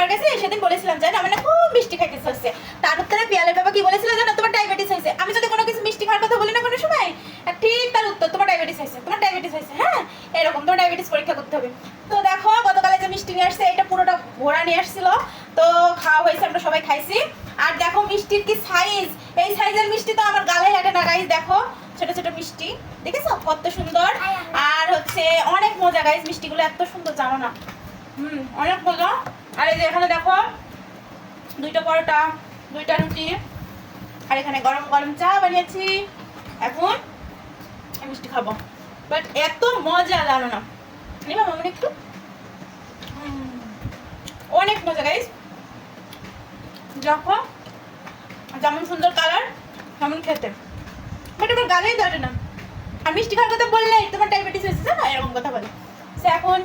বাবার কাছে সেদিন বলেছিলাম জানো আমার না খুব মিষ্টি খাইতে হচ্ছে। তার উত্তরে পিয়ালের বাবা কি বলেছিল জানো, তোমার ডায়াবেটিস হয়েছে। আমি যদি কোনো কিছু মিষ্টি খাওয়ার কথা বলি না কোনো সময়, আর ঠিক তার উত্তর তোমার ডায়াবেটিস হয়েছে, তোমার ডায়াবেটিস হয়েছে। হ্যাঁ এরকম তোমার ডায়াবেটিস পরীক্ষা করতে হবে। তো দেখো গতকালে যে মিষ্টি নিয়ে আসছে এটা পুরোটা ভরা নিয়ে আসছিল, তো খাওয়া হয়েছে, আমরা সবাই খাইছি। আর দেখো মিষ্টির কি সাইজ, এই সাইজের মিষ্টি তো আমার গালে লাগে না গাইস। দেখো ছোট ছোট মিষ্টি দেখেছো কত সুন্দর, আর হচ্ছে অনেক মজা গাইস, মিষ্টিগুলো এত সুন্দর জানো না, অনেক মজা। আর এই যে এখানে দেখো দুইটা পরোটা, দুইটা রুটি, আর এখানে গরম গরম চা বানিয়েছি। এখন মিষ্টি খাবো, বাট এত মজা জানো না, নিবা মামনি একটু, অনেক মজা গাইস। দেখো যেমন সুন্দর কালার তেমন খেতে, বাট আমার গালেই ধরে না। আর মিষ্টি খাওয়ার কথা বললে তোমার ডায়াবেটিস হয়েছে না এরকম কথা বলে। এখন